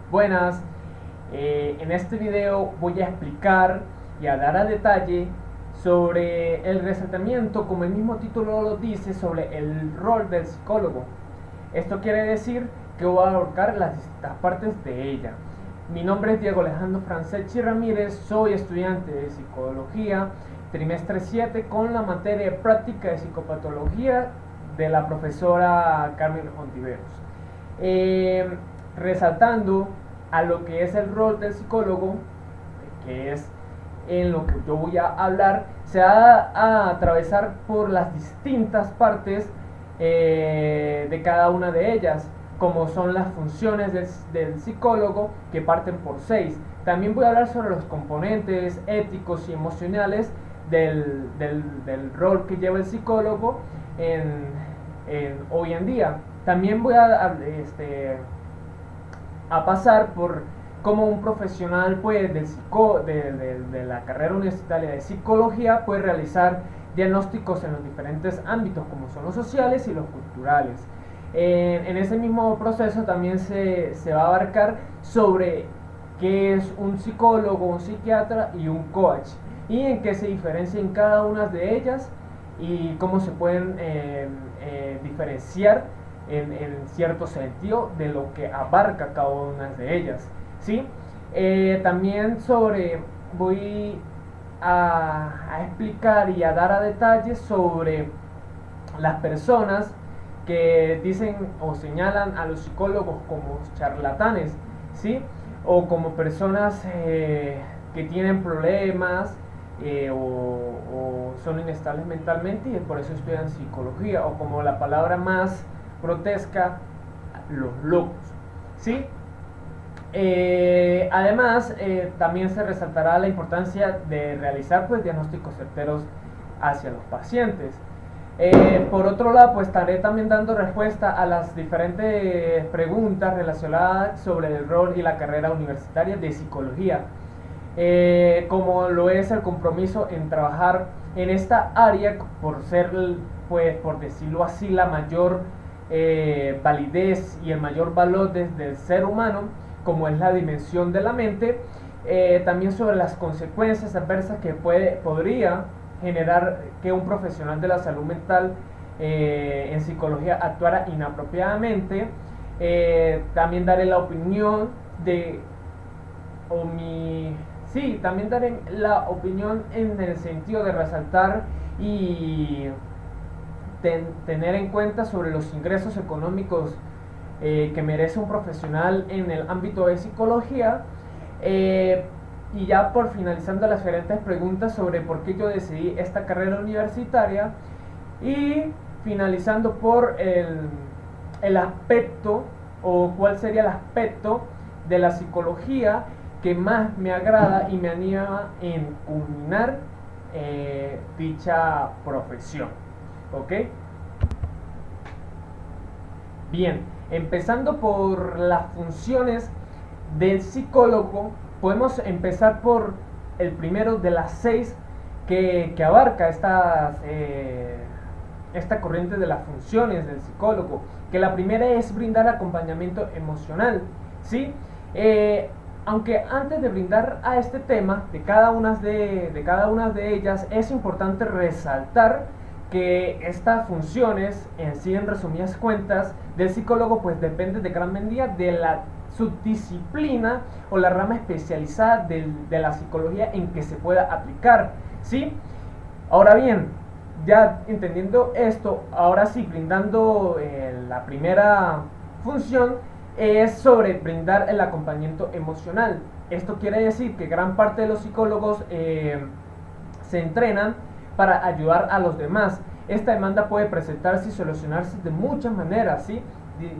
Buenas, en este video voy a explicar y a dar a detalle sobre el resaltamiento, como el mismo título lo dice, sobre el rol del psicólogo. Esto quiere decir que voy a abarcar las distintas partes de ella. Mi nombre es Diego Alejandro Franceschi Ramírez, soy estudiante de psicología, trimestre 7 con la materia de práctica de psicopatología de la profesora Carmen Ontiveros. Resaltando a lo que es el rol del psicólogo, que es en lo que yo voy a hablar, se va a atravesar por las distintas partes de cada una de ellas, como son las funciones del psicólogo, que parten por 6. También voy a hablar sobre los componentes éticos y emocionales del rol que lleva el psicólogo hoy en día. También voy a pasar por cómo un profesional pues, de la carrera universitaria de psicología puede realizar diagnósticos en los diferentes ámbitos, como son los sociales y los culturales. En ese mismo proceso también se va a abarcar sobre qué es un psicólogo, un psiquiatra y un coach, y en qué se diferencian cada una de ellas y cómo se pueden diferenciar en cierto sentido de lo que abarca cada una de ellas, ¿sí? También voy a explicar y a dar a detalles sobre las personas que dicen o señalan a los psicólogos como charlatanes, ¿sí? O como personas que tienen problemas o son inestables mentalmente y por eso estudian psicología, o como la palabra más grotesca, los locos, ¿sí? Además, también se resaltará la importancia de realizar pues, diagnósticos certeros hacia los pacientes. Por otro lado, pues estaré también dando respuesta a las diferentes preguntas relacionadas sobre el rol y la carrera universitaria de psicología, como lo es el compromiso en trabajar en esta área por ser, pues, por decirlo así, la mayor validez y el mayor valor desde el ser humano, como es la dimensión de la mente. También sobre las consecuencias adversas que podría generar que un profesional de la salud mental en psicología actuara inapropiadamente. También daré la opinión de o mi sí, también daré la opinión en el sentido de resaltar y tener en cuenta sobre los ingresos económicos que merece un profesional en el ámbito de psicología. Y ya por finalizando las diferentes preguntas sobre por qué yo decidí esta carrera universitaria, y finalizando por el aspecto o cuál sería el aspecto de la psicología que más me agrada y me anima en culminar dicha profesión. ¿Ok? Bien, empezando por las funciones del psicólogo, podemos empezar por el primero de las 6 que abarca esta corriente de las funciones del psicólogo, que la primera es brindar acompañamiento emocional, ¿sí? Aunque antes de brindar a este tema de cada una de ellas, es importante resaltar que estas funciones, en sí, en resumidas cuentas, del psicólogo, pues depende de gran medida de la subdisciplina o la rama especializada de la psicología en que se pueda aplicar, ¿sí? Ahora bien, ya entendiendo esto, ahora sí, brindando la primera función, es sobre brindar el acompañamiento emocional. Esto quiere decir que gran parte de los psicólogos se entrenan para ayudar a los demás. Esta demanda puede presentarse y solucionarse de muchas maneras, ¿sí?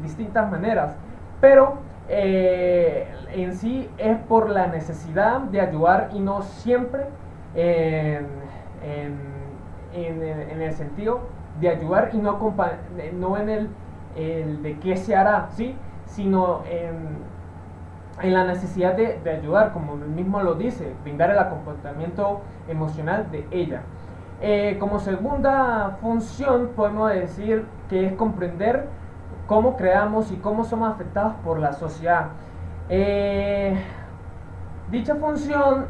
Distintas maneras, pero en sí es por la necesidad de ayudar y no siempre en, en el sentido de ayudar y no en el de qué se hará, ¿sí? Sino en la necesidad de ayudar, como él mismo lo dice, brindar el acompañamiento emocional de ella. Como segunda función podemos decir que es comprender cómo creamos y cómo somos afectados por la sociedad. Eh, Dicha función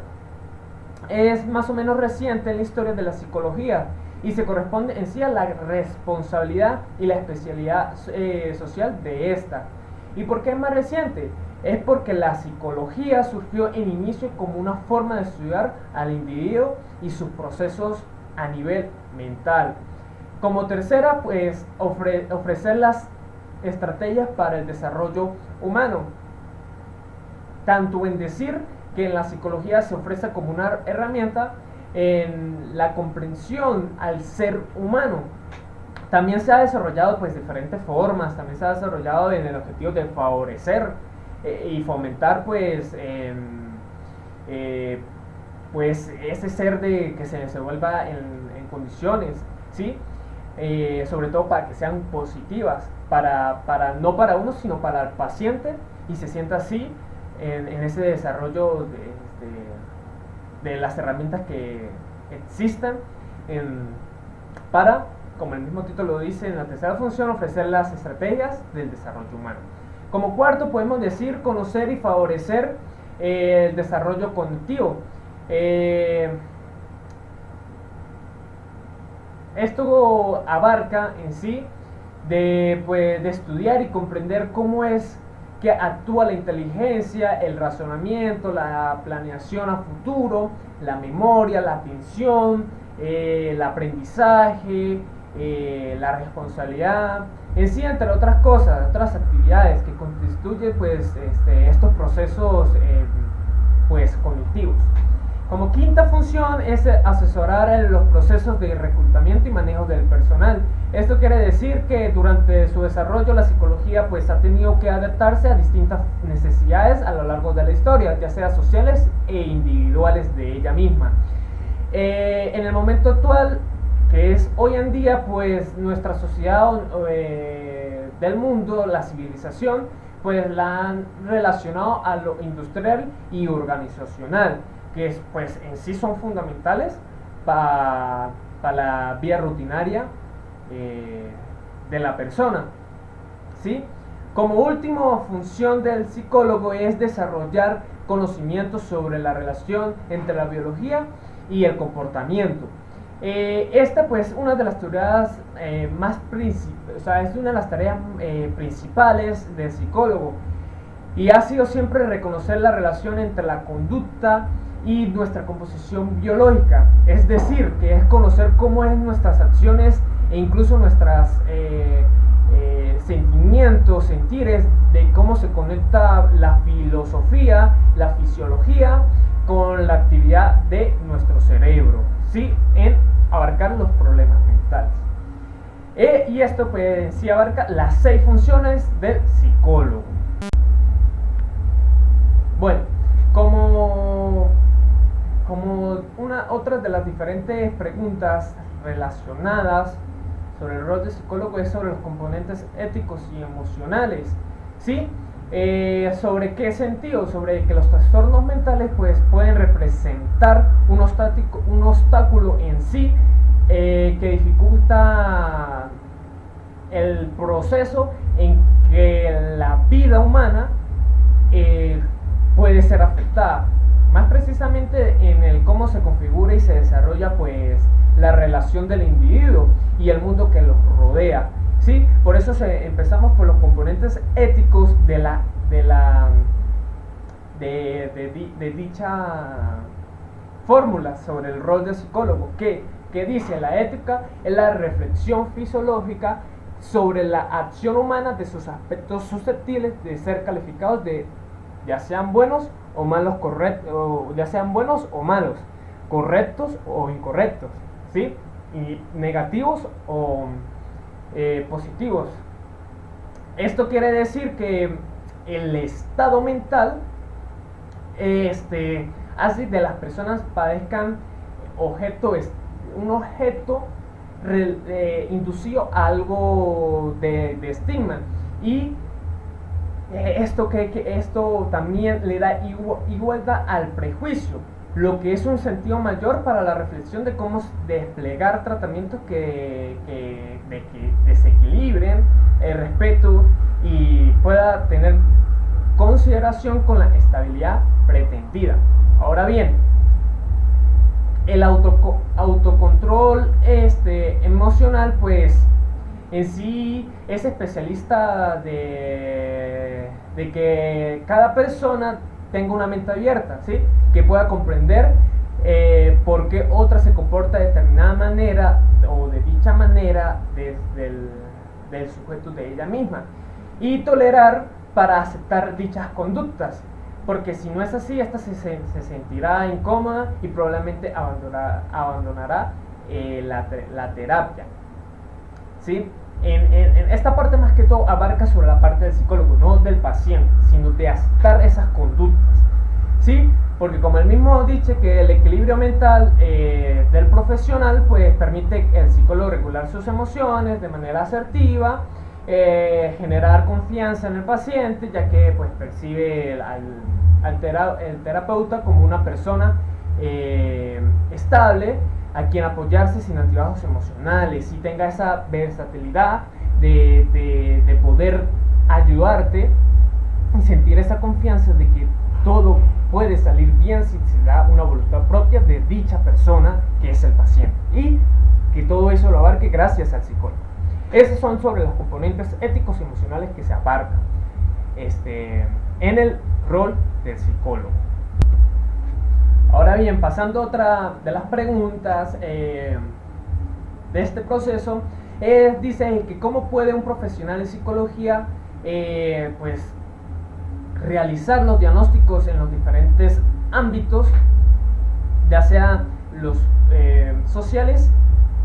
es más o menos reciente en la historia de la psicología y se corresponde en sí a la responsabilidad y la especialidad social de esta. ¿Y por qué es más reciente? Es porque la psicología surgió en inicio como una forma de estudiar al individuo y sus procesos a nivel mental. Como tercera, pues ofrecer las estrategias para el desarrollo humano. Tanto en decir que en la psicología se ofrece como una herramienta en la comprensión al ser humano. También se ha desarrollado pues diferentes formas, también se ha desarrollado en el objetivo de favorecer y fomentar pues ese ser de que se desenvuelva en condiciones, ¿sí? Sobre todo para que sean positivas, no para uno, sino para el paciente, y se sienta así en ese desarrollo de las herramientas que existan para, como el mismo título dice, en la tercera función, ofrecer las estrategias del desarrollo humano. Como cuarto, podemos decir conocer y favorecer el desarrollo cognitivo. Esto abarca en sí de estudiar y comprender cómo es que actúa la inteligencia, el razonamiento, la planeación a futuro, la memoria, la atención, el aprendizaje, la responsabilidad, en sí, entre otras cosas, otras actividades que constituyen estos procesos cognitivos. Como quinta función es asesorar los procesos de reclutamiento y manejo del personal. Esto quiere decir que durante su desarrollo la psicología pues ha tenido que adaptarse a distintas necesidades a lo largo de la historia, ya sea sociales e individuales de ella misma. En el momento actual, que es hoy en día, pues nuestra sociedad del mundo, la civilización, pues la han relacionado a lo industrial y organizacional, que pues en sí son fundamentales para la vida rutinaria de la persona, ¿sí? Como última función del psicólogo es desarrollar conocimientos sobre la relación entre la biología y el comportamiento. Esta pues una de las tareas es una de las tareas principales del psicólogo, y ha sido siempre reconocer la relación entre la conducta y nuestra composición biológica, es decir, que es conocer cómo es nuestras acciones e incluso nuestros sentimientos, sentires, de cómo se conecta la filosofía, la fisiología con la actividad de nuestro cerebro, ¿sí? En abarcar los problemas mentales. Y esto pues sí abarca las 6 funciones del psicólogo. Bueno, como otra de las diferentes preguntas relacionadas sobre el rol de psicólogo es sobre los componentes éticos y emocionales, ¿sí? ¿Sobre qué sentido? Sobre que los trastornos mentales pues pueden representar un obstáculo en sí que dificulta el proceso en que la vida humana puede ser afectada, más precisamente en el cómo se configura y se desarrolla pues la relación del individuo y el mundo que los rodea, ¿sí? Por eso empezamos por los componentes éticos de dicha fórmula sobre el rol del psicólogo, que dice: la ética es la reflexión fisiológica sobre la acción humana de sus aspectos susceptibles de ser calificados ya sean buenos o malos, correctos o incorrectos, ¿sí? Y negativos o positivos. Esto quiere decir que el estado mental hace de las personas padezcan un objeto inducido a algo de estigma, y esto también le da igualdad al prejuicio, lo que es un sentido mayor para la reflexión de cómo desplegar tratamientos que desequilibren el respeto y pueda tener consideración con la estabilidad pretendida. Ahora bien, el autocontrol emocional, pues en sí es especialista de que cada persona tenga una mente abierta, ¿sí? Que pueda comprender por qué otra se comporta de determinada manera o de dicha manera desde del sujeto de ella misma, y tolerar para aceptar dichas conductas, porque si no es así, esta se sentirá incómoda y probablemente abandonará la terapia, ¿sí? En esta parte más que todo abarca sobre la parte del psicólogo, no del paciente, sino de aceptar esas conductas, ¿sí? Porque como el mismo dice que el equilibrio mental del profesional pues permite al psicólogo regular sus emociones de manera asertiva, generar confianza en el paciente, ya que pues percibe el terapeuta como una persona estable a quien apoyarse sin altibajos emocionales, y tenga esa versatilidad de poder ayudarte y sentir esa confianza de que todo puede salir bien si se da una voluntad propia de dicha persona que es el paciente, y que todo eso lo abarque gracias al psicólogo. Esos son sobre los componentes éticos y emocionales que se abarcan en el rol del psicólogo. Ahora bien, pasando a otra de las preguntas de este proceso, dice que cómo puede un profesional de psicología pues realizar los diagnósticos en los diferentes ámbitos, ya sea los sociales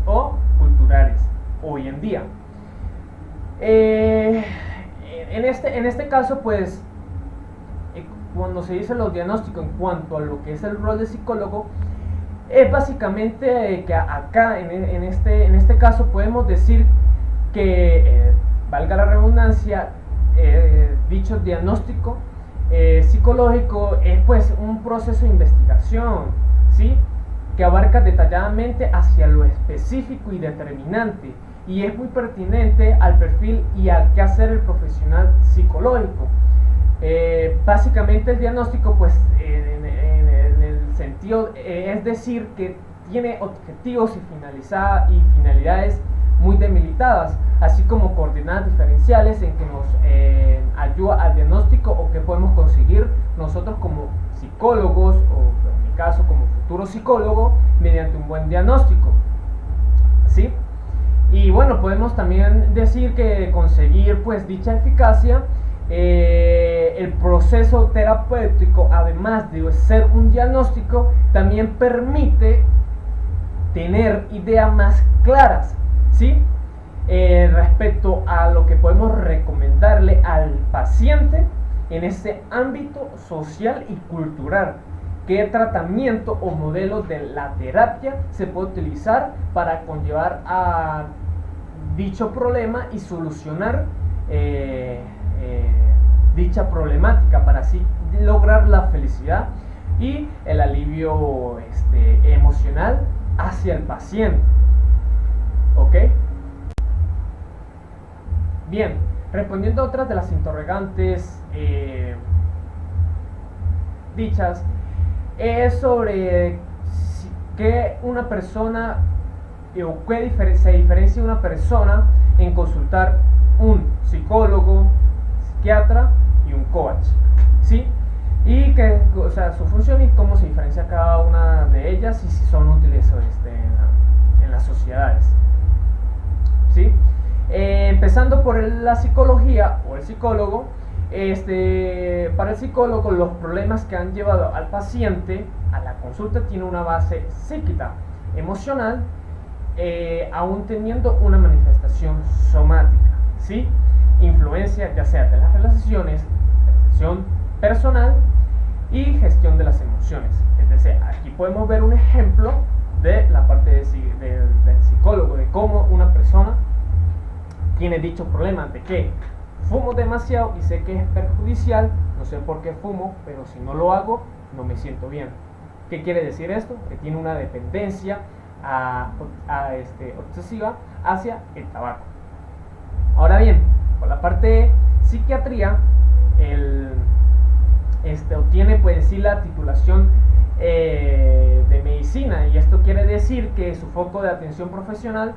o culturales hoy en día. En este caso, pues cuando se dice los diagnósticos en cuanto a lo que es el rol de psicólogo, es básicamente que acá en este caso podemos decir que, valga la redundancia, dicho diagnóstico psicológico es pues un proceso de investigación, ¿sí? Que abarca detalladamente hacia lo específico y determinante, y es muy pertinente al perfil y al quehacer el profesional psicológico. Básicamente el diagnóstico pues en el sentido es decir que tiene objetivos y finalidades muy delimitadas, así como coordenadas diferenciales en que nos ayuda al diagnóstico o que podemos conseguir nosotros como psicólogos, o en mi caso como futuro psicólogo, mediante un buen diagnóstico, ¿sí? Y bueno, podemos también decir que conseguir pues dicha eficacia, el proceso terapéutico, además de ser un diagnóstico, también permite tener ideas más claras, ¿sí? Respecto a lo que podemos recomendarle al paciente en ese ámbito social y cultural. ¿Qué tratamiento o modelo de la terapia se puede utilizar para conllevar a dicho problema y solucionar dicha problemática, para así lograr la felicidad y el alivio emocional hacia el paciente? ¿Ok? Bien, respondiendo a otras de las interrogantes dichas, es sobre qué una persona o qué se diferencia una persona en consultar un psicólogo, psiquiatra y un coach, ¿sí? Y que, o sea, su función y cómo se diferencia cada una de ellas y si son útiles en las sociedades, ¿sí? Empezando por la psicología o el psicólogo, para el psicólogo los problemas que han llevado al paciente a la consulta tienen una base psíquica, emocional, aún teniendo una manifestación somática, ¿sí? Influencia ya sea de las relaciones, percepción personal y gestión de las emociones. Es decir, aquí podemos ver un ejemplo de la parte del psicólogo, de cómo una persona tiene dicho problema, de que fumo demasiado y sé que es perjudicial, no sé por qué fumo, pero si no lo hago no me siento bien. ¿Qué quiere decir esto? Que tiene una dependencia obsesiva hacia el tabaco. Ahora bien, por la parte de psiquiatría, obtiene pues sí la titulación de medicina, y esto quiere decir que su foco de atención profesional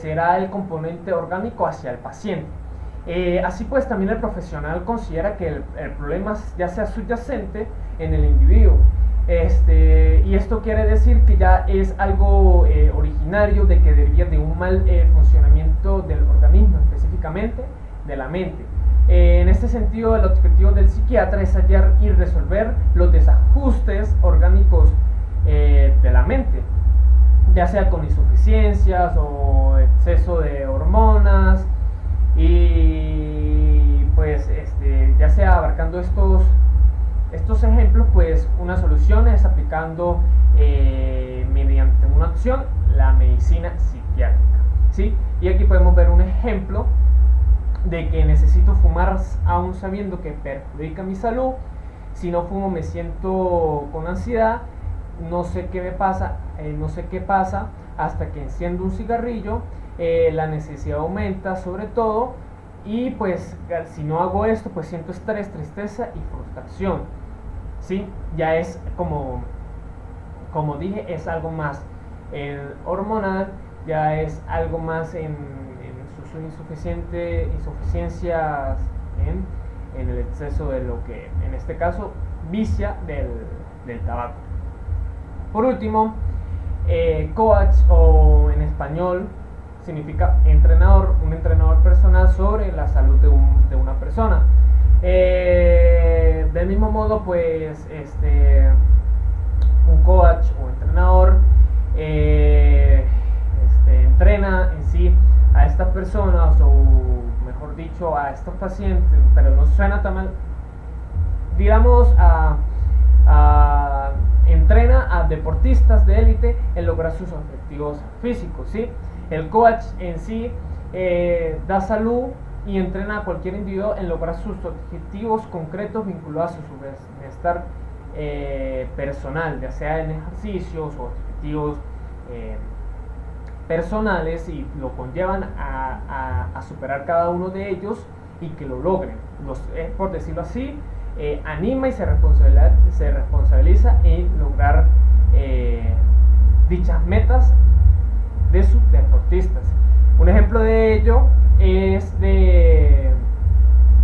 será el componente orgánico hacia el paciente. Así pues, también el profesional considera que el problema ya sea subyacente en el individuo, y esto quiere decir que ya es algo originario, de que deriva de un mal funcionamiento del organismo, específicamente de la mente. En este sentido, el objetivo del psiquiatra es hallar y resolver los desajustes orgánicos de la mente, ya sea con insuficiencias o exceso de hormonas, y pues ya sea abarcando estos ejemplos, pues una solución es aplicando mediante una acción la medicina psiquiátrica, ¿sí? Y aquí podemos ver un ejemplo de que necesito fumar aún sabiendo que perjudica mi salud. Si no fumo me siento con ansiedad, no sé qué me pasa, no sé qué pasa hasta que enciendo un cigarrillo, la necesidad aumenta sobre todo, y pues si no hago esto pues siento estrés, tristeza y frustración, ¿sí? Ya es como dije, es algo más hormonal, ya es algo más en sus insuficiencias en el exceso de lo que en este caso vicia del tabaco. Por último, coach, o en español significa entrenador, un entrenador personal sobre la salud de una persona. Del mismo modo, pues un coach o entrenador entrena en sí a estas personas, o mejor dicho a estos pacientes, pero no suena tan mal, digamos entrena a deportistas de élite en lograr sus objetivos físicos, ¿sí? El coach en sí da salud y entrena a cualquier individuo en lograr sus objetivos concretos vinculados a su bienestar personal, ya sea en ejercicios o objetivos personales, y lo conllevan a superar cada uno de ellos y que lo logren. Por decirlo así, anima y se responsabiliza en lograr dichas metas de sus deportistas. Un ejemplo de ello es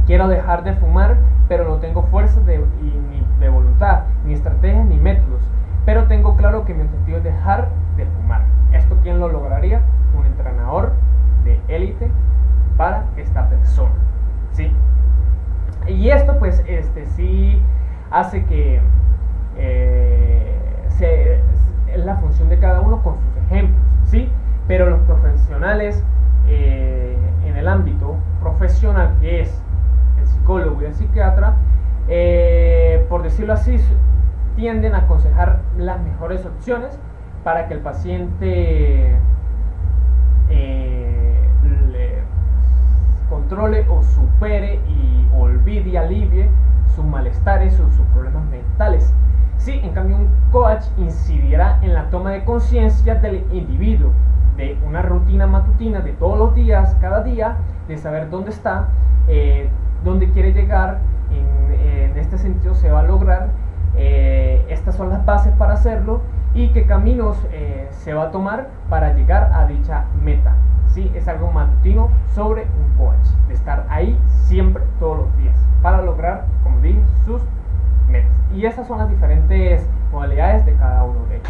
quiero dejar de fumar, pero no tengo fuerza ni de voluntad, ni estrategias, ni métodos, pero tengo claro que mi objetivo es dejar de fumar. ¿Esto quién lo lograría? Un entrenador de élite para esta persona, ¿sí? Y esto pues sí hace que es la función de cada uno con sus ejemplos, ¿sí? Pero los profesionales en el ámbito profesional, que es el psicólogo y el psiquiatra, por decirlo así, tienden a aconsejar las mejores opciones para que el paciente controle o supere y olvide y alivie sus malestares, sus problemas mentales. Sí, en cambio un coach incidirá en la toma de conciencia del individuo, de una rutina matutina de todos los días, cada día, de saber dónde está, dónde quiere llegar. En este sentido se va a lograr, estas son las bases para hacerlo, y qué caminos se va a tomar para llegar a dicha meta. ¿Sí? Es algo matutino sobre un coach, de estar ahí siempre, todos los días, para lograr, como dije, sus metas. Y esas son las diferentes modalidades de cada uno de ellos.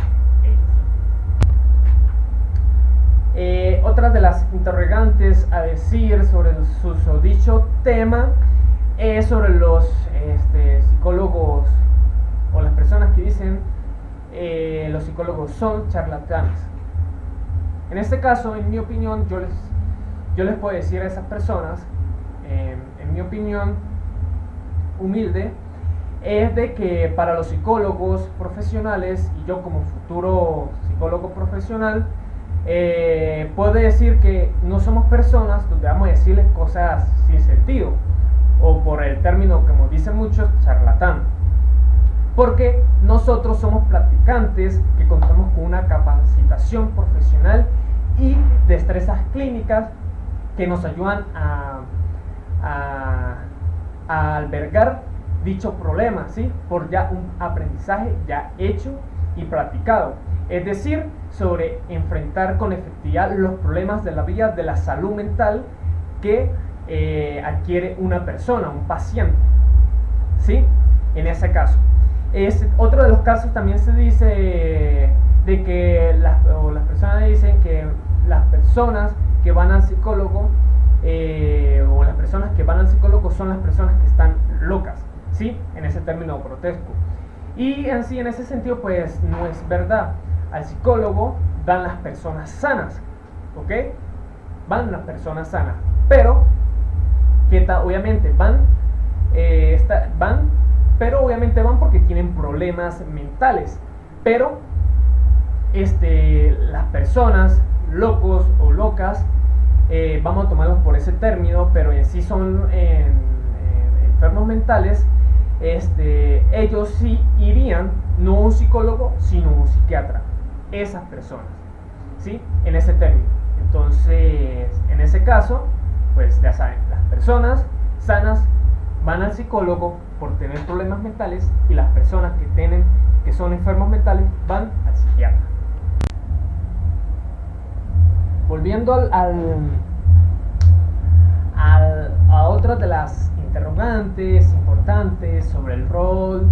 Otras de las interrogantes a decir sobre dicho tema es sobre los psicólogos, o las personas que dicen los psicólogos son charlatanes. En este caso, en mi opinión, yo les puedo decir a esas personas, en mi opinión humilde, es de que para los psicólogos profesionales, y yo como futuro psicólogo profesional, puedo decir que no somos personas donde vamos a decirles cosas sin sentido, o por el término, como dicen muchos, charlatán, porque nosotros somos practicantes que contamos con una capacitación profesional y destrezas clínicas que nos ayudan a albergar dicho problema, ¿sí? Por ya un aprendizaje ya hecho y practicado. Es decir, sobre enfrentar con efectividad los problemas de la vida de la salud mental que adquiere una persona, un paciente, ¿sí? En ese caso. Otro de los casos también se dice de que las personas dicen que las personas que van al psicólogo o las personas que van al psicólogo son las personas que están locas, ¿sí? En ese término grotesco. Y en sí, en ese sentido, pues no es verdad. Al psicólogo van las personas sanas, ¿ok? Van las personas sanas, pero obviamente pero obviamente van porque tienen problemas mentales. Pero las personas locos o locas, vamos a tomarlos por ese término, pero en sí son enfermos mentales. Ellos sí irían no a un psicólogo sino a un psiquiatra, esas personas, ¿sí? En ese término. Entonces, en ese caso, pues ya saben, las personas sanas van al psicólogo por tener problemas mentales y las personas que son enfermos mentales van al psiquiatra. Volviendo a otra de las interrogantes importantes sobre el rol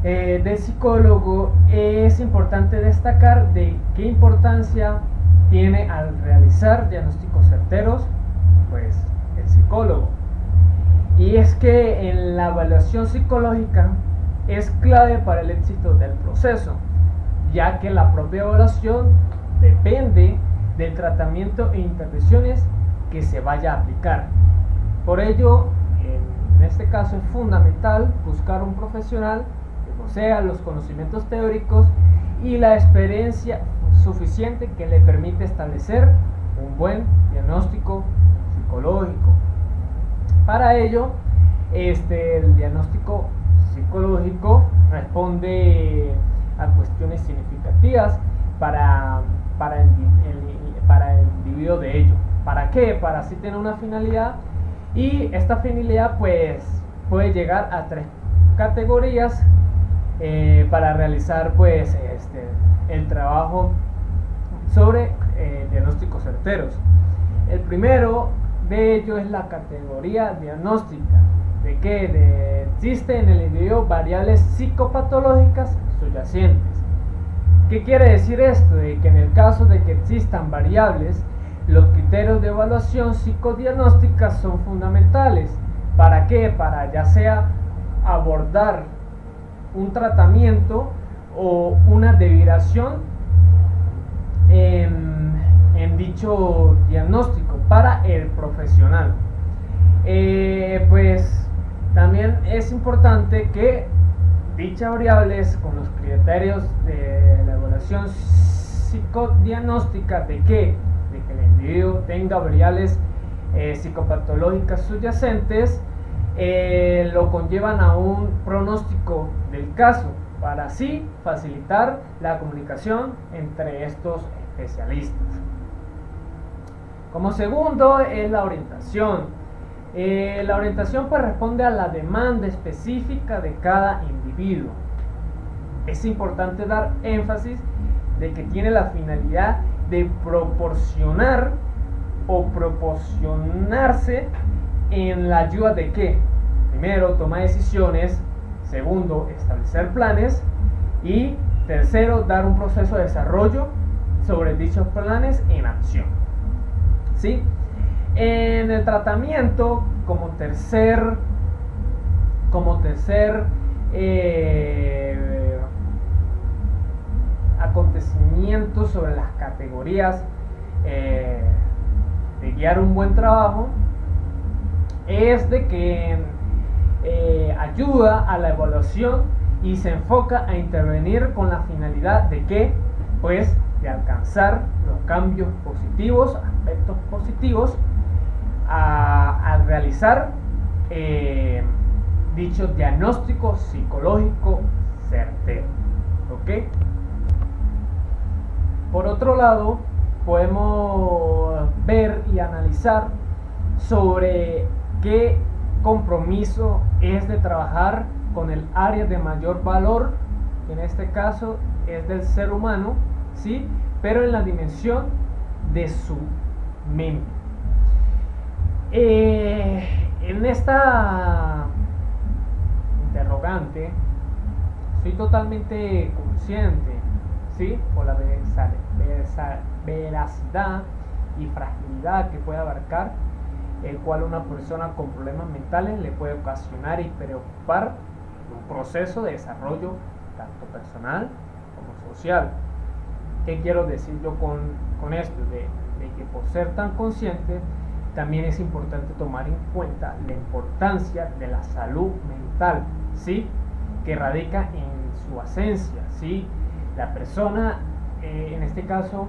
del psicólogo, es importante destacar de qué importancia tiene al realizar diagnósticos certeros, pues el psicólogo. Y es que en la evaluación psicológica es clave para el éxito del proceso, ya que la propia evaluación depende del tratamiento e intervenciones que se vaya a aplicar. Por ello, en este caso es fundamental buscar un profesional que posea los conocimientos teóricos y la experiencia suficiente que le permite establecer un buen diagnóstico psicológico. Para ello, el diagnóstico psicológico responde a cuestiones significativas para el individuo de ello. ¿Para qué? Para así tener una finalidad, y esta finalidad pues puede llegar a 3 categorías para realizar pues el trabajo sobre diagnósticos certeros. El primero de ello es la categoría diagnóstica. ¿De qué? Existe en el individuo variables psicopatológicas subyacentes. ¿Qué quiere decir esto? De que en el caso de que existan variables, los criterios de evaluación psicodiagnóstica son fundamentales. ¿Para qué? Para ya sea abordar un tratamiento o una derivación en dicho diagnóstico para el profesional. Pues también es importante que dichas variables con los criterios de la evaluación psicodiagnóstica de que el individuo tenga variables psicopatológicas subyacentes lo conllevan a un pronóstico del caso para así facilitar la comunicación entre estos especialistas. Como segundo es la orientación. La orientación pues responde a la demanda específica de cada individuo. Es importante dar énfasis de que tiene la finalidad de proporcionar o proporcionarse en la ayuda de que, primero, toma decisiones, segundo, establecer planes y tercero, dar un proceso de desarrollo sobre dichos planes en acción. ¿Sí? En el tratamiento, como tercer acontecimiento sobre las categorías de guiar un buen trabajo, es de que ayuda a la evaluación y se enfoca a intervenir con la finalidad de que, pues, de alcanzar los cambios positivos, aspectos positivos al realizar dicho diagnóstico psicológico certero. ¿Ok? Por otro lado, podemos ver y analizar sobre qué compromiso es de trabajar con el área de mayor valor, que en este caso es del ser humano, ¿sí? Pero en la dimensión de su mente. En esta interrogante soy totalmente consciente, ¿sí? Por la veracidad y fragilidad que puede abarcar, el cual una persona con problemas mentales le puede ocasionar y preocupar un proceso de desarrollo tanto personal como social. ¿Qué quiero decir yo con esto? De que por ser tan consciente, también es importante tomar en cuenta la importancia de la salud mental, ¿sí? Que radica en su esencia, ¿sí? La persona, en este caso,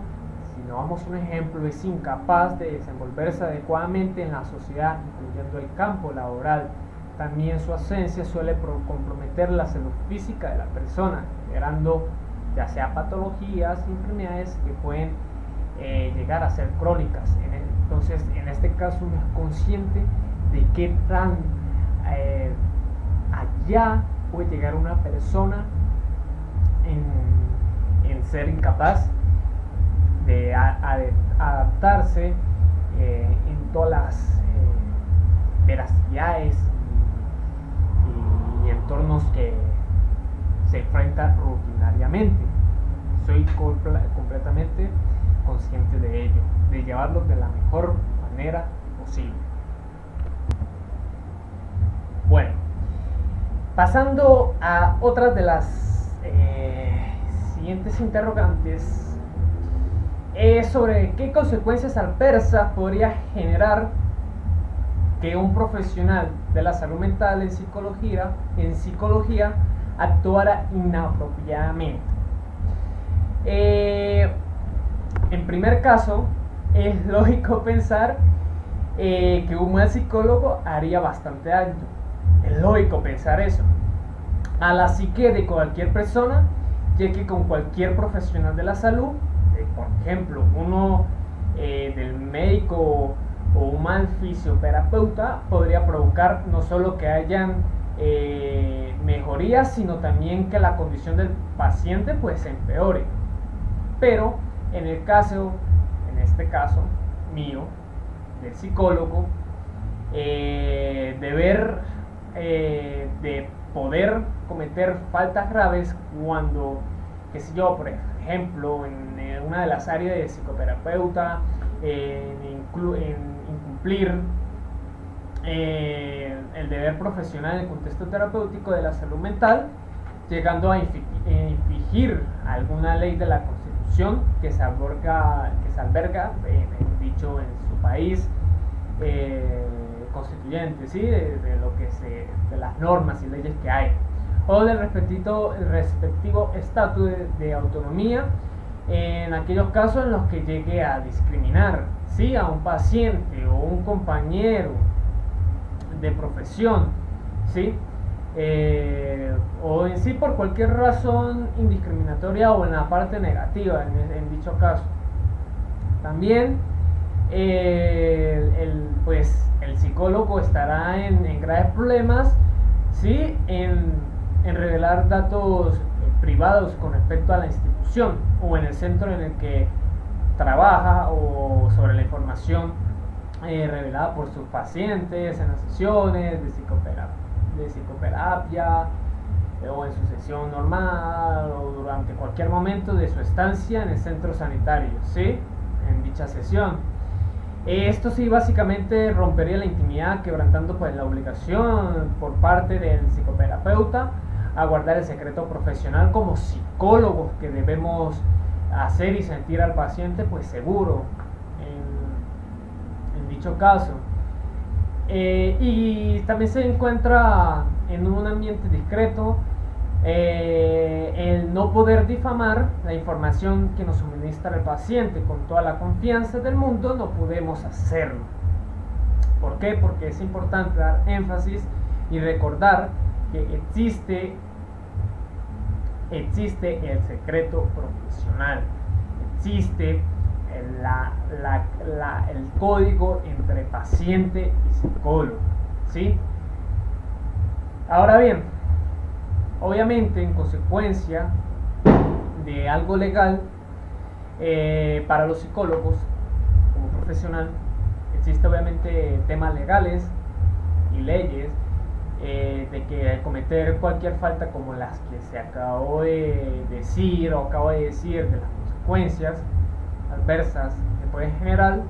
si no damos un ejemplo, es incapaz de desenvolverse adecuadamente en la sociedad, incluyendo el campo laboral. También su esencia suele comprometer la salud física de la persona, generando ya sea patologías, enfermedades que pueden llegar a ser crónicas. Entonces, en este caso, uno es consciente de qué tan allá puede llegar una persona en ser incapaz de adaptarse en todas las veracidades y entornos que se enfrentan rutinariamente. Soy completamente consciente de ello, de llevarlo de la mejor manera posible. Bueno, pasando a otras de las siguientes interrogantes, sobre qué consecuencias adversas podría generar que un profesional de la salud mental en psicología actuara inapropiadamente. En primer caso, es lógico pensar que un mal psicólogo haría bastante daño. Es lógico pensar eso a la psique de cualquier persona, ya que con cualquier profesional de la salud, por ejemplo, uno del médico o un mal fisioterapeuta, podría provocar no solo que hayan mejorías, sino también que la condición del paciente pues se empeore. Pero en este caso mío, del psicólogo, de poder cometer faltas graves cuando, qué sé yo, por ejemplo, en una de las áreas de psicoterapeuta, en incumplir el deber profesional en el contexto terapéutico de la salud mental, llegando a infringir alguna ley de la Constitución que se alberga dicho en su país constituyente, ¿sí? de las normas y leyes que hay, o del respectivo estatus de autonomía en aquellos casos en los que llegue a discriminar, ¿sí? A un paciente o un compañero de profesión, ¿sí? O en sí por cualquier razón indiscriminatoria o en la parte negativa en dicho caso. También el psicólogo estará en graves problemas, ¿sí? en revelar datos privados con respecto a la institución o en el centro en el que trabaja, o sobre la información revelada por sus pacientes en las sesiones de psicoterapia o en su sesión normal o durante cualquier momento de su estancia en el centro sanitario, ¿sí? En dicha sesión. Esto sí básicamente rompería la intimidad, quebrantando pues la obligación por parte del psicoterapeuta a guardar el secreto profesional como psicólogos que debemos hacer y sentir al paciente pues seguro en dicho caso. Y también se encuentra en un ambiente discreto el no poder difamar la información que nos suministra el paciente con toda la confianza del mundo. No podemos hacerlo. ¿Por qué? Porque es importante dar énfasis y recordar que existe el secreto profesional, existe el código entre paciente y psicólogo, ¿sí? Ahora bien, obviamente en consecuencia de algo legal, para los psicólogos como profesional existe obviamente temas legales y leyes, de que cometer cualquier falta como las que se acabó de decir o acabo de decir, de las consecuencias adversas que puede generar,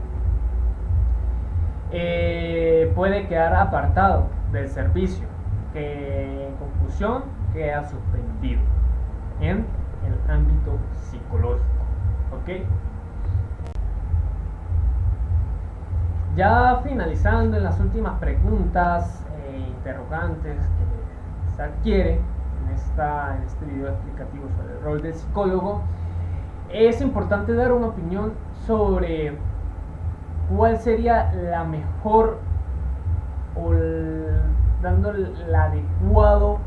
puede quedar apartado del servicio, que en conclusión queda suspendido en el ámbito psicológico. ¿Ok? Ya finalizando en las últimas preguntas interrogantes que se adquiere en este video explicativo sobre el rol del psicólogo, es importante dar una opinión sobre cuál sería la mejor o dando la adecuada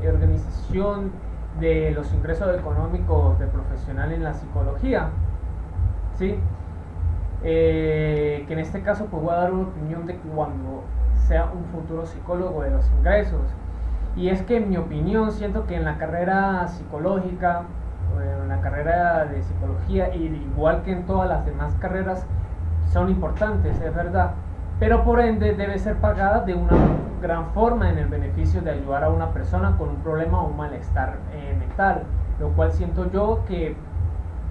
organización de los ingresos económicos de profesional en la psicología, ¿sí? Que en este caso pues voy a dar una opinión de cuando sea un futuro psicólogo de los ingresos. Y es que en mi opinión siento que en la carrera psicológica, en la carrera de psicología, igual que en todas las demás carreras, son importantes, es verdad, pero por ende debe ser pagada de una gran forma en el beneficio de ayudar a una persona con un problema o un malestar mental, lo cual siento yo que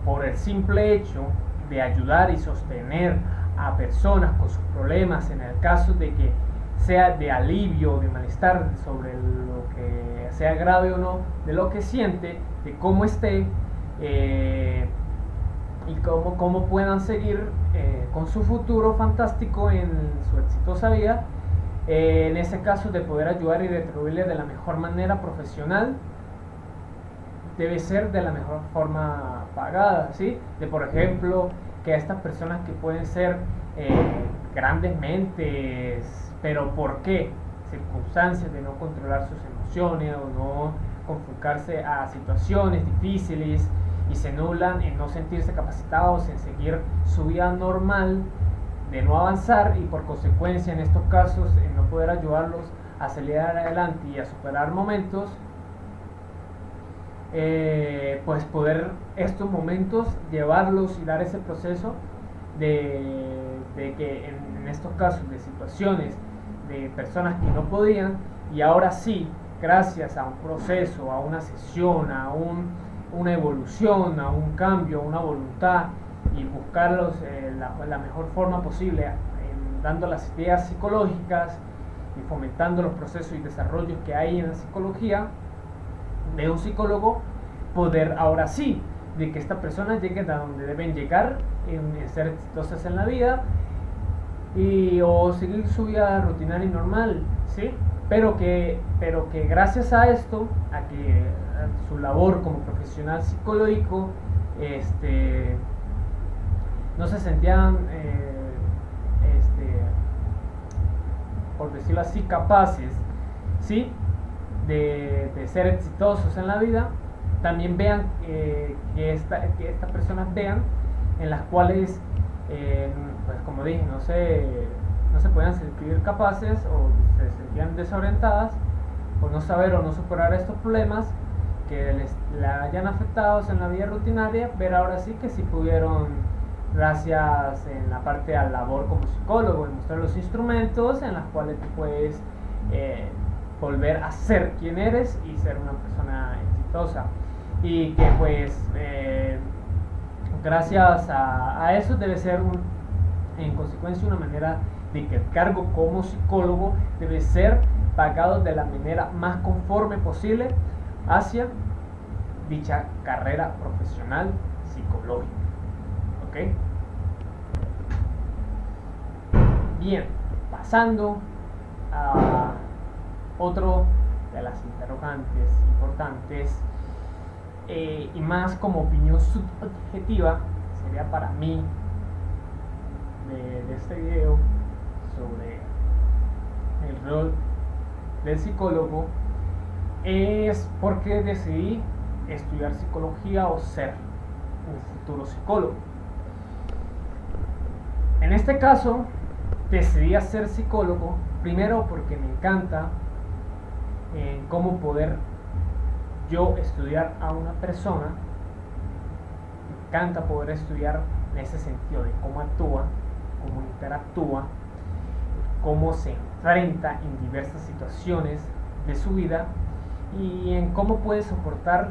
por el simple hecho de ayudar y sostener a personas con sus problemas, en el caso de que sea de alivio o de malestar sobre lo que sea grave o no, de lo que siente, de cómo esté, y cómo puedan seguir con su futuro fantástico en su exitosa vida, en ese caso de poder ayudar y retribuirle de la mejor manera profesional, debe ser de la mejor forma pagada, ¿sí? De por ejemplo, que a estas personas que pueden ser grandes mentes, pero ¿por qué? Circunstancias de no controlar sus emociones o no confundirse a situaciones difíciles y se nublan en no sentirse capacitados en seguir su vida normal, de no avanzar y por consecuencia en estos casos en no poder ayudarlos a salir adelante y a superar momentos, pues poder estos momentos llevarlos y dar ese proceso de que en estos casos de situaciones de personas que no podían y ahora sí, gracias a un proceso, a una sesión, a una evolución, a un cambio, a una voluntad y buscarlos la mejor forma posible, dando las ideas psicológicas y fomentando los procesos y desarrollos que hay en la psicología de un psicólogo, poder ahora sí de que estas personas lleguen a donde deben llegar, en ser exitosas en la vida o seguir su vida rutinaria y normal, ¿sí? Pero que gracias a esto, a su labor como profesional psicológico, no se sentían, por decirlo así, capaces, ¿sí? de ser exitosos en la vida. También vean que estas personas vean en las cuales, pues como dije, no se puedan sentir capaces o se sentían desorientadas por no saber o no superar estos problemas que les hayan afectado en la vida rutinaria, ver ahora sí que sí pudieron, gracias en la parte de la labor como psicólogo, mostrar los instrumentos en los cuales tú puedes volver a ser quien eres y ser una persona exitosa. Y que pues gracias a eso debe ser en consecuencia una manera de que el cargo como psicólogo debe ser pagado de la manera más conforme posible hacia dicha carrera profesional psicológica. ¿Ok? Bien, pasando a otro de las interrogantes importantes, y más como opinión subjetiva, sería para mí de este video sobre el rol del psicólogo, es por qué decidí estudiar psicología o ser un futuro psicólogo. En este caso decidí ser psicólogo primero porque me encanta cómo poder yo estudiar a una persona. Me encanta poder estudiar en ese sentido de cómo actúa, cómo interactúa, cómo se enfrenta en diversas situaciones de su vida y en cómo puede soportar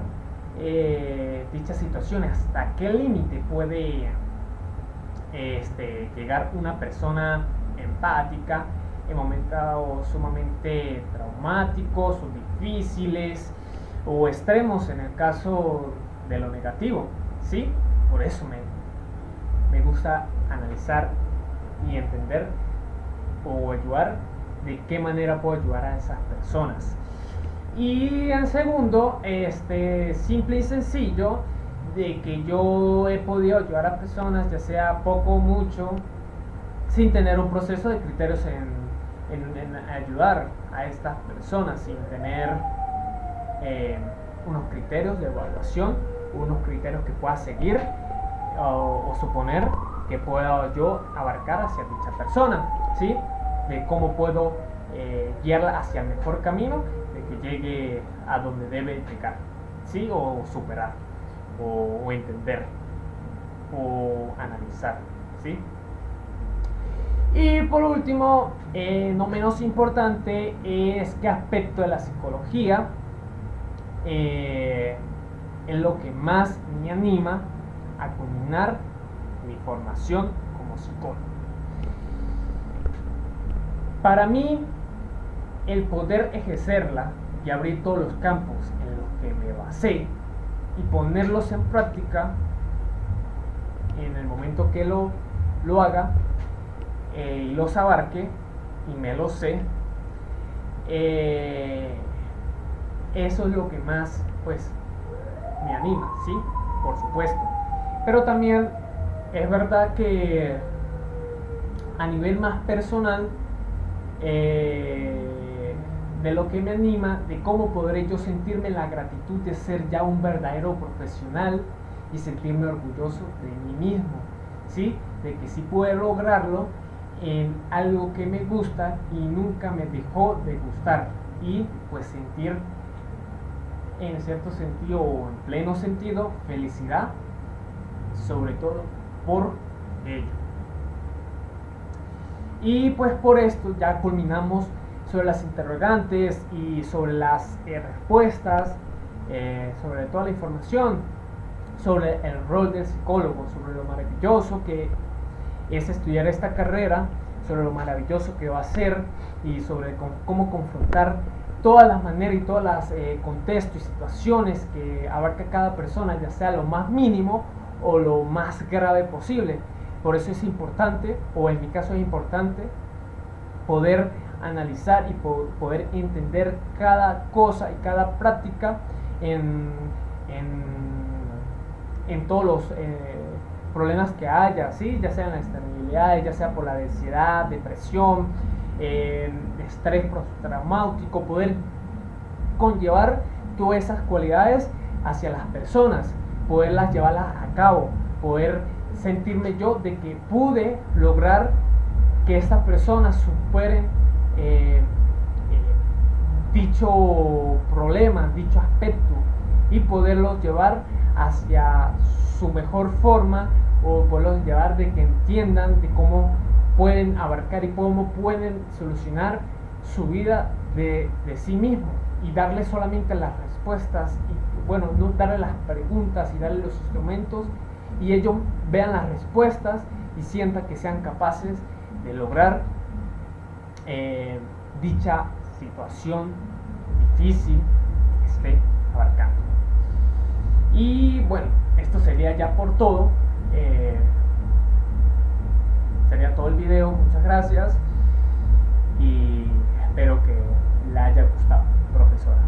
dichas situaciones, hasta qué límite puede llegar una persona empática en momentos sumamente traumáticos o difíciles o extremos en el caso de lo negativo, ¿sí? Por eso me gusta analizar y entender o ayudar de qué manera puedo ayudar a esas personas. Y en segundo, simple y sencillo, de que yo he podido ayudar a personas, ya sea poco o mucho, sin tener un proceso de criterios en ayudar a estas personas, sin tener unos criterios de evaluación, unos criterios que pueda seguir o suponer que pueda yo abarcar hacia dicha persona, ¿sí? De cómo puedo guiarla hacia el mejor camino, de que llegue a donde debe llegar, ¿sí? O superar, o entender, o analizar, ¿sí? Y por último, no menos importante, es qué aspecto de la psicología es lo que más me anima a culminar mi formación como psicólogo. Para mí, el poder ejercerla y abrir todos los campos en los que me basé y ponerlos en práctica en el momento que lo haga y los abarque y me lo sé, eso es lo que más pues me anima, ¿sí? Por supuesto. Pero también es verdad que a nivel más personal, de lo que me anima, de cómo podré yo sentirme la gratitud de ser ya un verdadero profesional y sentirme orgulloso de mí mismo, ¿sí? De que sí puedo lograrlo en algo que me gusta y nunca me dejó de gustar, y pues sentir en cierto sentido o en pleno sentido felicidad, sobre todo por ello. Y pues por esto ya culminamos sobre las interrogantes y sobre las respuestas, sobre toda la información sobre el rol del psicólogo, sobre lo maravilloso que es estudiar esta carrera, sobre lo maravilloso que va a ser y sobre cómo confrontar todas las maneras y todos los contextos y situaciones que abarca cada persona, ya sea lo más mínimo o lo más grave posible. Por eso es importante, o en mi caso es importante, poder analizar y poder entender cada cosa y cada práctica en todos los problemas que haya, ¿sí? Ya sea en las externalidades, ya sea por la ansiedad, depresión, estrés postraumático, poder conllevar todas esas cualidades hacia las personas, poderlas llevarlas a cabo, poder sentirme yo de que pude lograr que estas personas superen dicho problema, dicho aspecto, y poderlos llevar hacia su mejor forma, o poderlos llevar de que entiendan de cómo pueden abarcar y cómo pueden solucionar su vida de sí mismos, y darles solamente las respuestas, y bueno, no darle las preguntas y darle los instrumentos, y ellos vean las respuestas y sientan que sean capaces de lograr dicha situación difícil que esté abarcando. Y bueno, esto sería ya por todo. Sería todo el video. Muchas gracias y espero que le haya gustado, profesora.